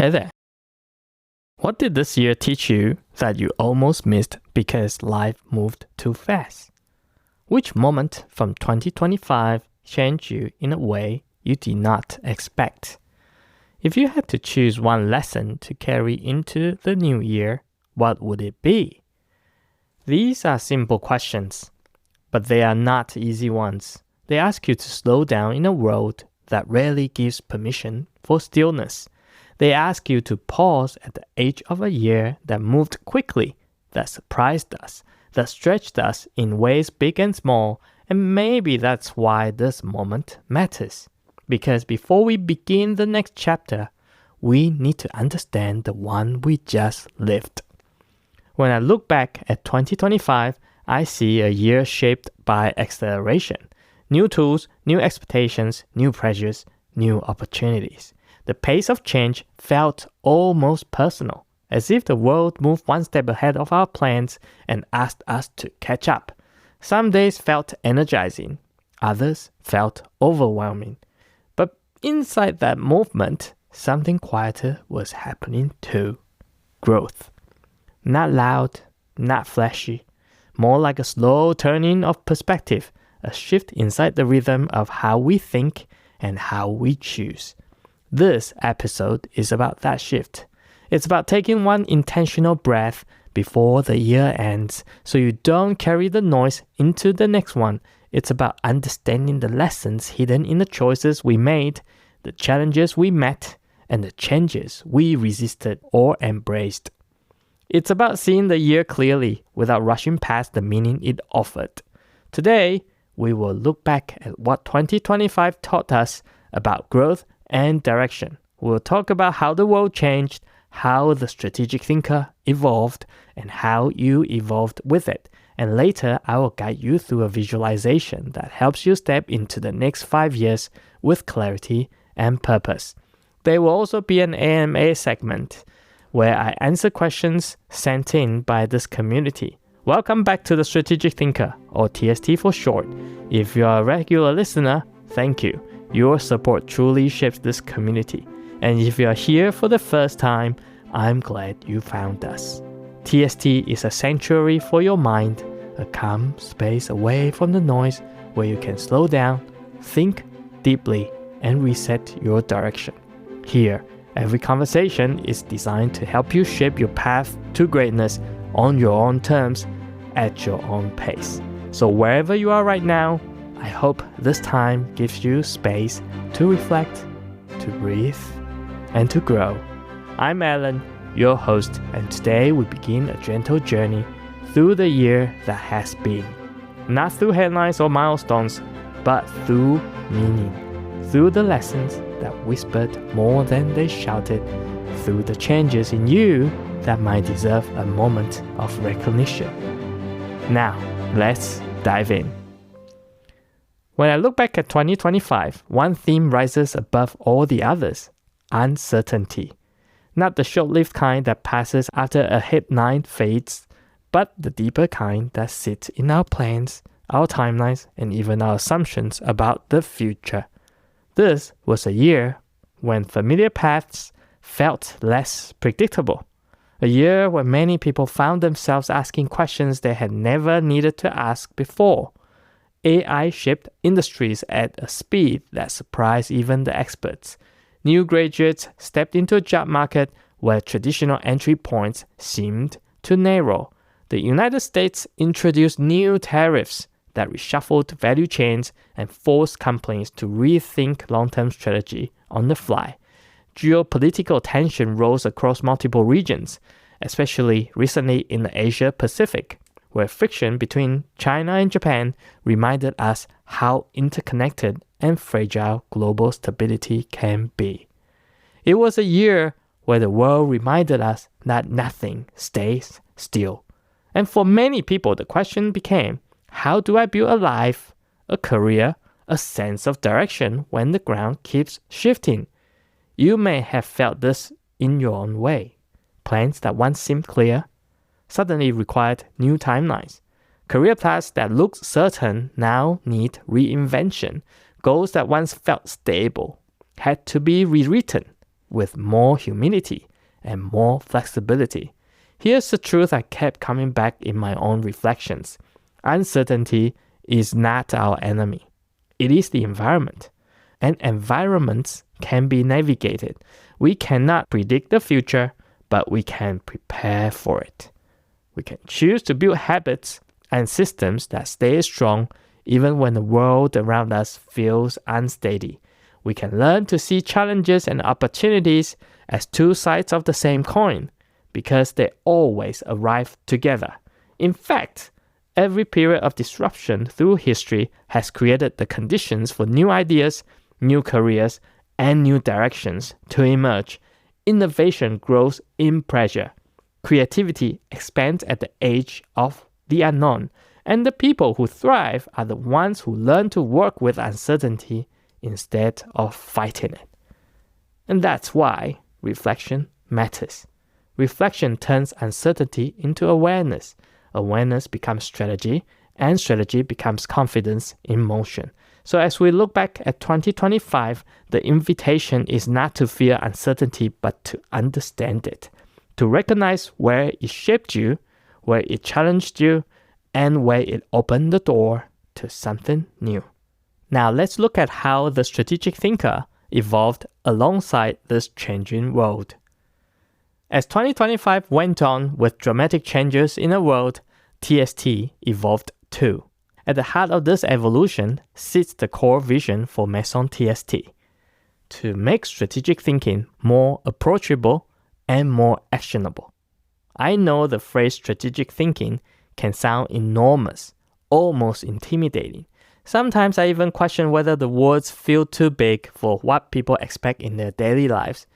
Hey there. What did this year teach you that you almost missed because life moved too fast? Which moment from 2025 changed you in a way you did not expect? If you had to choose one lesson to carry into the new year, what would it be? These are simple questions, but they are not easy ones. They ask you to slow down in a world that rarely gives permission for stillness. They ask you to pause at the edge of a year that moved quickly, that surprised us, that stretched us in ways big and small, and maybe that's why this moment matters. Because before we begin the next chapter, we need to understand the one we just lived. When I look back at 2025, I see a year shaped by acceleration. New tools, new expectations, new pressures, new opportunities. The pace of change felt almost personal, as if the world moved one step ahead of our plans and asked us to catch up. Some days felt energizing, others felt overwhelming. But inside that movement, something quieter was happening too. Growth. Not loud, not flashy, more like a slow turning of perspective, a shift inside the rhythm of how we think and how we choose. This episode is about that shift. It's about taking one intentional breath before the year ends so you don't carry the noise into the next one. It's about understanding the lessons hidden in the choices we made, the challenges we met, and the changes we resisted or embraced. It's about seeing the year clearly without rushing past the meaning it offered. Today, we will look back at what 2025 taught us about growth and direction. We'll talk about how the world changed, how the strategic thinker evolved, and how you evolved with it. And later, I will guide you through a visualization that helps you step into the next 5 years with clarity and purpose. There will also be an AMA segment where I answer questions sent in by this community. Welcome back to the Strategic Thinker, or TST for short. If you're a regular listener, thank you. Your support truly shapes this community. And if you're here for the first time, I'm glad you found us. TST is a sanctuary for your mind, a calm space away from the noise where you can slow down, think deeply, and reset your direction. Here, every conversation is designed to help you shape your path to greatness on your own terms, at your own pace. So wherever you are right now, I hope this time gives you space to reflect, to breathe, and to grow. I'm Alan, your host, and today we begin a gentle journey through the year that has been. Not through headlines or milestones, but through meaning, through the lessons that whispered more than they shouted, through the changes in you that might deserve a moment of recognition. Now, let's dive in. When I look back at 2025, one theme rises above all the others: uncertainty. Not the short-lived kind that passes after a headline fades, but the deeper kind that sits in our plans, our timelines, and even our assumptions about the future. This was a year when familiar paths felt less predictable. A year when many people found themselves asking questions they had never needed to ask before. AI shaped industries at a speed that surprised even the experts. New graduates stepped into a job market where traditional entry points seemed to narrow. The United States introduced new tariffs that reshuffled value chains and forced companies to rethink long-term strategy on the fly. Geopolitical tension rose across multiple regions, especially recently in the Asia-Pacific, where friction between China and Japan reminded us how interconnected and fragile global stability can be. It was a year where the world reminded us that nothing stays still. And for many people, the question became, how do I build a life, a career, a sense of direction when the ground keeps shifting? You may have felt this in your own way. Plans that once seemed clear suddenly required new timelines. Career paths that looked certain now need reinvention. Goals that once felt stable had to be rewritten. with more humility and more flexibility. Here's the truth I kept coming back in my own reflections. Uncertainty is not our enemy. It is the environment. And environments can be navigated. We cannot predict the future, but we can prepare for it. We can choose to build habits and systems that stay strong even when the world around us feels unsteady. We can learn to see challenges and opportunities as two sides of the same coin because they always arrive together. In fact, every period of disruption through history has created the conditions for new ideas, new careers, and new directions to emerge. Innovation grows in pressure. Creativity expands at the age of the unknown. And the people who thrive are the ones who learn to work with uncertainty instead of fighting it. And that's why reflection matters. Reflection turns uncertainty into awareness. Awareness becomes strategy, and strategy becomes confidence in motion. So as we look back at 2025, the invitation is not to fear uncertainty, but to understand it, to recognize where it shaped you, where it challenged you, and where it opened the door to something new. Now let's look at how the strategic thinker evolved alongside this changing world. As 2025 went on with dramatic changes in the world, TST evolved too. At the heart of this evolution sits the core vision for Maison TST, to make strategic thinking more approachable and more actionable. I know the phrase strategic thinking can sound enormous, almost intimidating. Sometimes I even question whether the words feel too big for what people expect in their daily lives.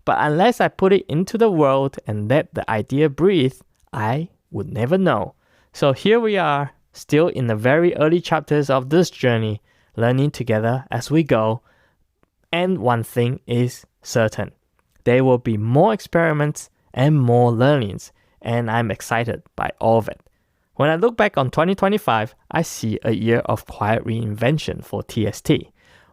But unless I put it into the world and let the idea breathe, I would never know. So here we are, still in the very early chapters of this journey, learning together as we go. And one thing is certain, there will be more experiments and more learnings, and I'm excited by all of it. When I look back on 2025, I see a year of quiet reinvention for TST.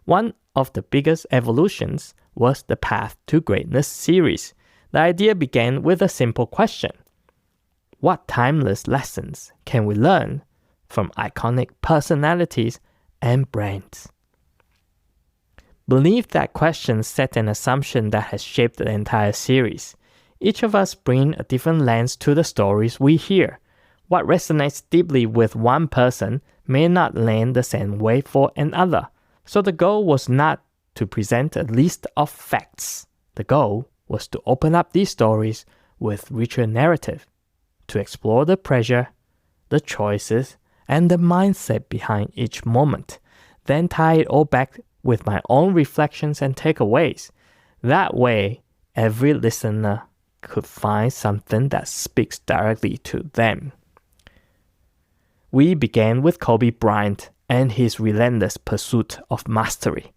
One of the biggest evolutions was the Path to Greatness series. The idea began with a simple question. What timeless lessons can we learn from iconic personalities and brands? Beneath that question set an assumption that has shaped the entire series. Each of us bring a different lens to the stories we hear. What resonates deeply with one person may not land the same way for another. So the goal was not to present a list of facts. The goal was to open up these stories with richer narrative, to explore the pressure, the choices, and the mindset behind each moment, then tie it all back with my own reflections and takeaways. That way, every listener could find something that speaks directly to them. We began with Kobe Bryant and his relentless pursuit of mastery.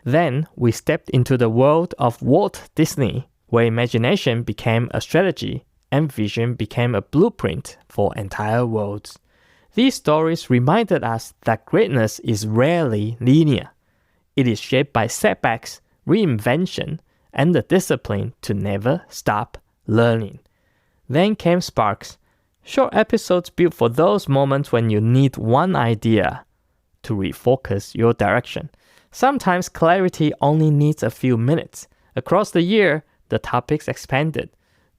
Then we stepped into the world of Walt Disney, where imagination became a strategy and vision became a blueprint for entire worlds. These stories reminded us that greatness is rarely linear. It is shaped by setbacks, reinvention, and the discipline to never stop learning. Then came Sparks, short episodes built for those moments when you need one idea to refocus your direction. Sometimes clarity only needs a few minutes. Across the year, the topics expanded.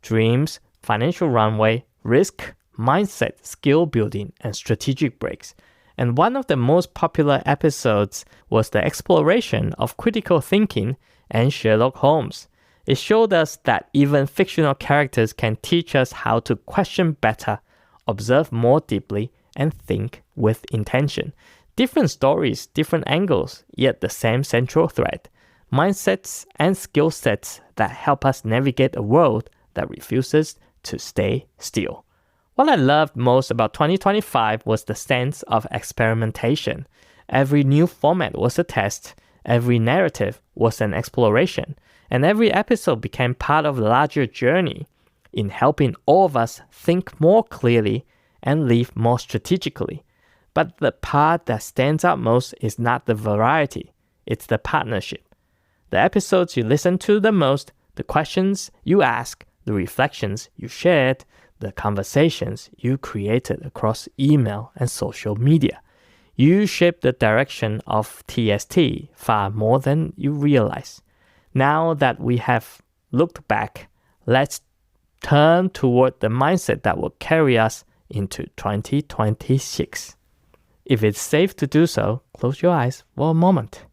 Dreams, financial runway, risk, mindset, skill building, and strategic breaks. And one of the most popular episodes was the exploration of critical thinking and Sherlock Holmes. It showed us that even fictional characters can teach us how to question better, observe more deeply, and think with intention. Different stories, different angles, yet the same central thread. Mindsets and skill sets that help us navigate a world that refuses to stay still. What I loved most about 2025 was the sense of experimentation. Every new format was a test, every narrative was an exploration, and every episode became part of a larger journey in helping all of us think more clearly and live more strategically. But the part that stands out most is not the variety, it's the partnership. The episodes you listen to the most, The questions you ask, the reflections you shared, the conversations you created across email and social media. You shape the direction of TST far more than you realize. Now that we have looked back, let's turn toward the mindset that will carry us into 2026. If it's safe to do so, close your eyes for a moment.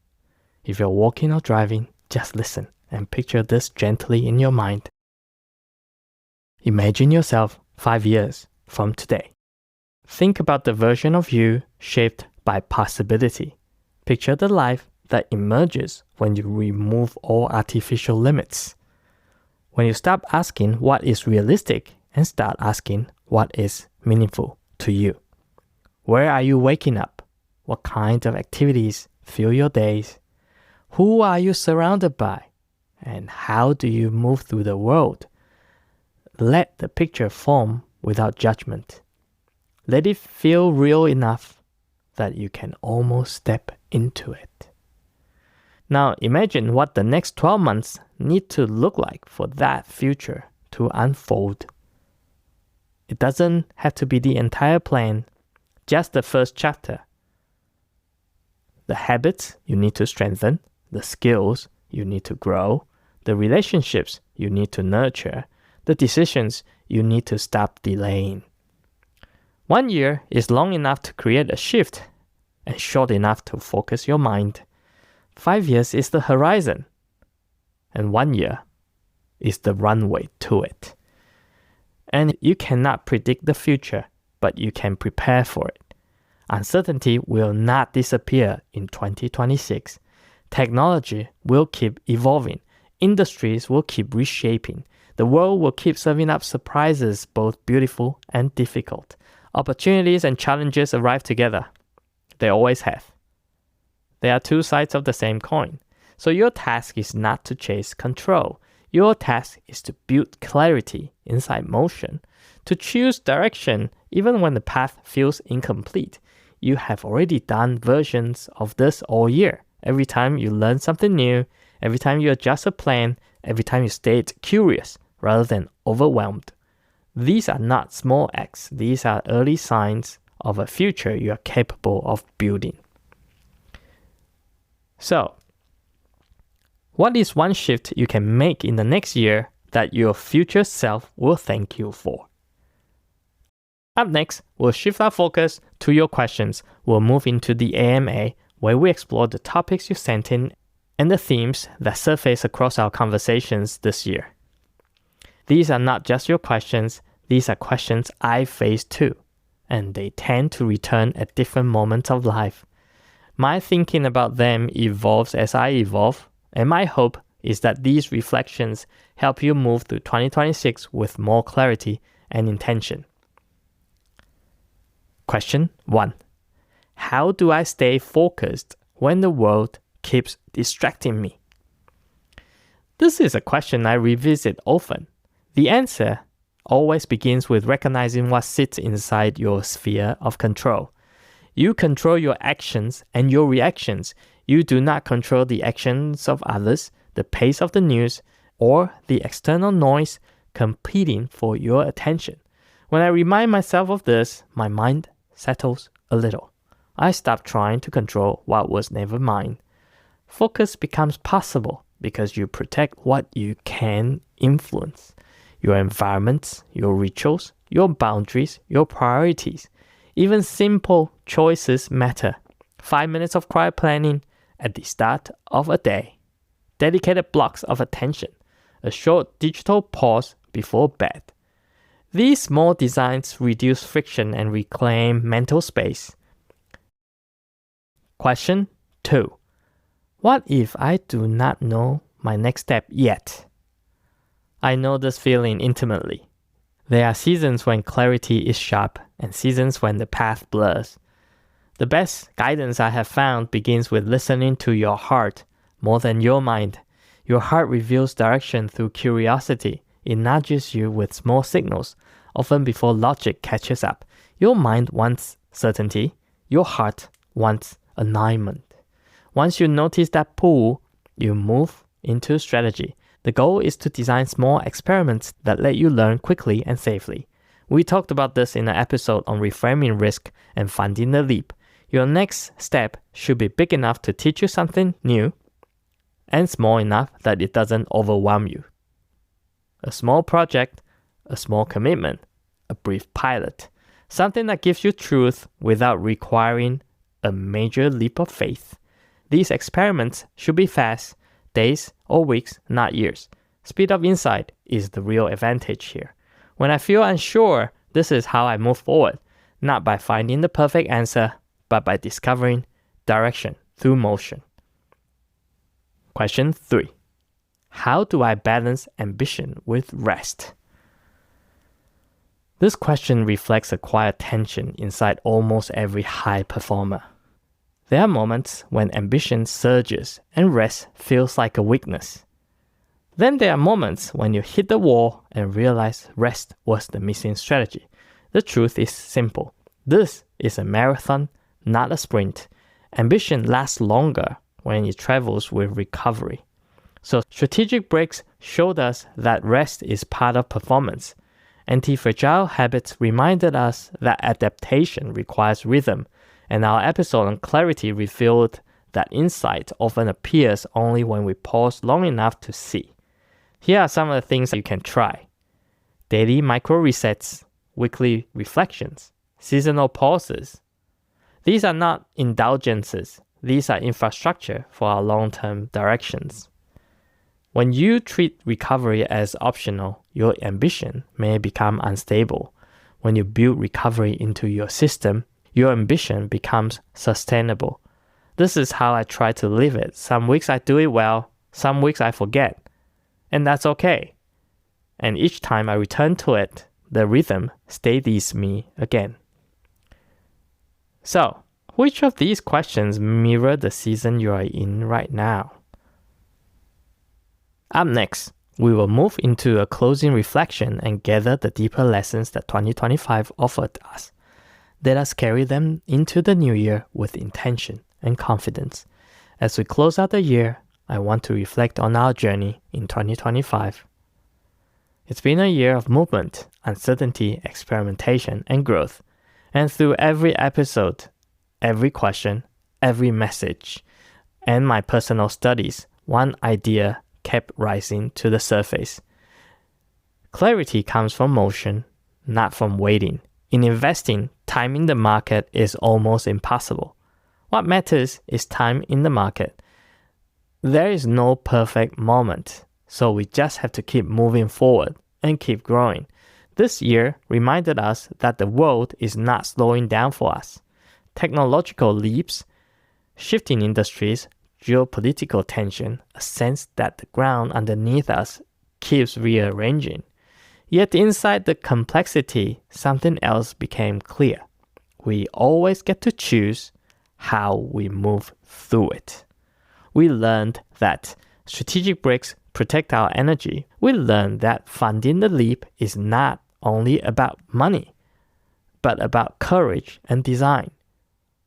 If you're walking or driving, just listen and picture this gently in your mind. Imagine yourself 5 years from today. Think about the version of you shaped by possibility. Picture the life that emerges when you remove all artificial limits. When you stop asking what is realistic and start asking what is meaningful to you. Where are you waking up? What kind of activities fill your days? Who are you surrounded by? And how do you move through the world? Let the picture form without judgment. Let it feel real enough that you can almost step into it. Now imagine what the next 12 months need to look like for that future to unfold. It doesn't have to be the entire plan, just the first chapter. The habits you need to strengthen, the skills you need to grow, the relationships you need to nurture, the decisions you need to stop delaying. 1 year is long enough to create a shift and short enough to focus your mind. 5 years is the horizon, and 1 year is the runway to it. And you cannot predict the future, but you can prepare for it. Uncertainty will not disappear in 2026. Technology will keep evolving. Industries will keep reshaping. The world will keep serving up surprises, both beautiful and difficult. Opportunities and challenges arrive together. They always have. They are two sides of the same coin. So your task is not to chase control. Your task is to build clarity inside motion, to choose direction even when the path feels incomplete. You have already done versions of this all year. Every time you learn something new, every time you adjust a plan, every time you stayed curious rather than overwhelmed. These are not small acts. These are early signs of a future you are capable of building. So, what is one shift you can make in the next year that your future self will thank you for? Up next, we'll shift our focus to your questions. We'll move into the AMA, where we explore the topics you sent in and the themes that surface across our conversations this year. These are not just your questions, these are questions I face too, and they tend to return at different moments of life. My thinking about them evolves as I evolve, and my hope is that these reflections help you move through 2026 with more clarity and intention. Question 1. How do I stay focused when the world keeps distracting me? This is a question I revisit often. The answer always begins with recognizing what sits inside your sphere of control. You control your actions and your reactions. You do not control the actions of others, the pace of the news, or the external noise competing for your attention. When I remind myself of this, my mind settles a little. I stop trying to control what was never mine. Focus becomes possible because you protect what you can influence. Your environments, your rituals, your boundaries, your priorities. Even simple choices matter. 5 minutes of quiet planning at the start of a day. Dedicated blocks of attention. A short digital pause before bed. These small designs reduce friction and reclaim mental space. Question 2. What if I do not know my next step yet? I know this feeling intimately. There are seasons when clarity is sharp and seasons when the path blurs. The best guidance I have found begins with listening to your heart more than your mind. Your heart reveals direction through curiosity. It nudges you with small signals, often before logic catches up. Your mind wants certainty. Your heart wants alignment. Once you notice that pull, you move into strategy. The goal is to design small experiments that let you learn quickly and safely. We talked about this in an episode on reframing risk and funding the leap. Your next step should be big enough to teach you something new and small enough that it doesn't overwhelm you. A small project, a small commitment, a brief pilot, something that gives you truth without requiring a major leap of faith. These experiments should be fast, days or weeks, not years. Speed of insight is the real advantage here. When I feel unsure, this is how I move forward, not by finding the perfect answer, but by discovering direction through motion. Question 3. How do I balance ambition with rest? This question reflects a quiet tension inside almost every high performer. There are moments when ambition surges and rest feels like a weakness. Then there are moments when you hit the wall and realize rest was the missing strategy. The truth is simple. This is a marathon, not a sprint. Ambition lasts longer when it travels with recovery. So strategic breaks showed us that rest is part of performance. Anti-fragile habits reminded us that adaptation requires rhythm, and our episode on clarity revealed that insight often appears only when we pause long enough to see. Here are some of the things that you can try. Daily micro resets, weekly reflections, seasonal pauses. These are not indulgences. These are infrastructure for our long-term directions. When you treat recovery as optional, your ambition may become unstable. When you build recovery into your system, your ambition becomes sustainable. This is how I try to live it. Some weeks I do it well, some weeks I forget. And that's okay. And each time I return to it, the rhythm steadies me again. So, which of these questions mirror the season you are in right now? Up next, we will move into a closing reflection and gather the deeper lessons that 2025 offered us. Let us carry them into the new year with intention and confidence. As we close out the year, I want to reflect on our journey in 2025. It's been a year of movement, uncertainty, experimentation, and growth. And through every episode, every question, every message, and my personal studies, one idea kept rising to the surface. Clarity comes from motion, not from waiting. In investing, timing the market is almost impossible. What matters is time in the market. There is no perfect moment, so we just have to keep moving forward and keep growing. This year reminded us that the world is not slowing down for us. Technological leaps, shifting industries, geopolitical tension, a sense that the ground underneath us keeps rearranging. Yet inside the complexity, something else became clear. We always get to choose how we move through it. We learned that strategic breaks protect our energy. We learned that funding the leap is not only about money, but about courage and design.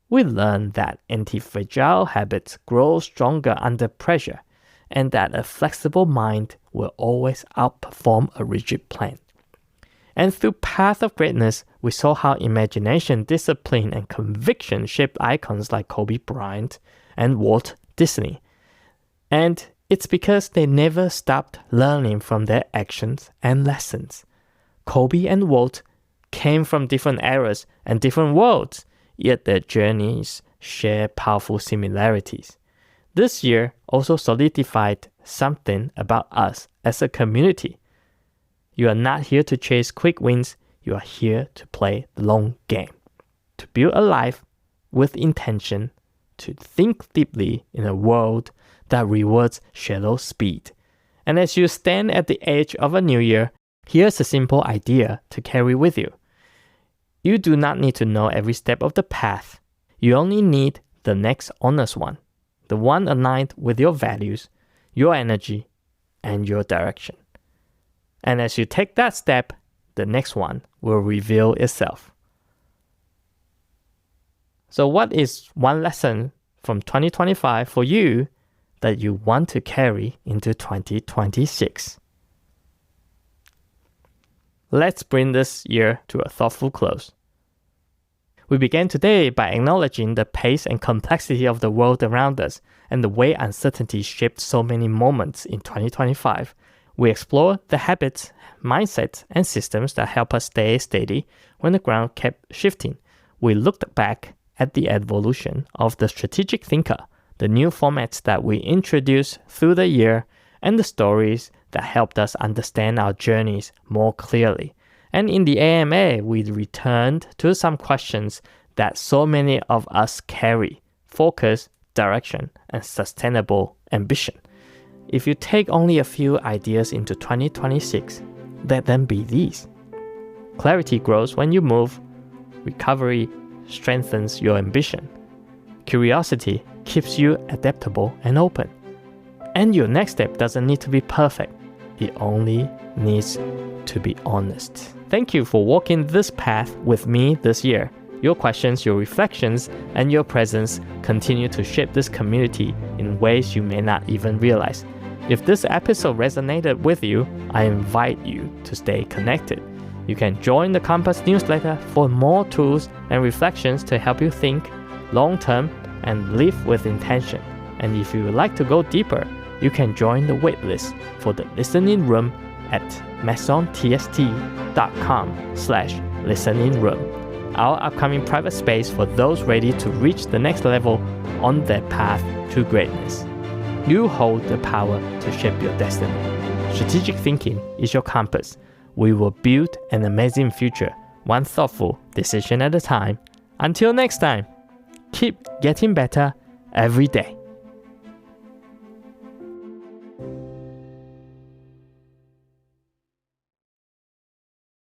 We learned that anti-fragile habits grow stronger under pressure, and that a flexible mind will always outperform a rigid plan. And through Path of Greatness, we saw how imagination, discipline, and conviction shaped icons like Kobe Bryant and Walt Disney. And it's because they never stopped learning from their actions and lessons. Kobe and Walt came from different eras and different worlds, yet their journeys share powerful similarities. This year also solidified something about us as a community. You are not here to chase quick wins, you are here to play the long game, to build a life with intention, to think deeply in a world that rewards shallow speed. And as you stand at the edge of a new year, here's a simple idea to carry with you. You do not need to know every step of the path. You only need the next honest one, the one aligned with your values, your energy, and your direction. And as you take that step, the next one will reveal itself. So what is one lesson from 2025 for you that you want to carry into 2026. Let's bring this year to a thoughtful close. We began today by acknowledging the pace and complexity of the world around us and the way uncertainty shaped so many moments in 2025. We explored the habits, mindsets, and systems that help us stay steady when the ground kept shifting. We looked back at the evolution of the strategic thinker, the new formats that we introduced through the year, and the stories that helped us understand our journeys more clearly. And in the AMA, we returned to some questions that so many of us carry: focus, direction, and sustainable ambition. If you take only a few ideas into 2026, let them be these. Clarity grows when you move. Recovery strengthens your ambition. Curiosity keeps you adaptable and open. And your next step doesn't need to be perfect. It only needs to be honest. Thank you for walking this path with me this year. Your questions, your reflections, and your presence continue to shape this community in ways you may not even realize. If this episode resonated with you, I invite you to stay connected. You can join the Compass newsletter for more tools and reflections to help you think long-term and live with intention. And if you would like to go deeper, you can join the waitlist for the listening room at masontst.com/listening-room, our upcoming private space for those ready to reach the next level on their path to greatness. You hold the power to shape your destiny. Strategic thinking is your compass. We will build an amazing future, one thoughtful decision at a time. Until next time, keep getting better every day.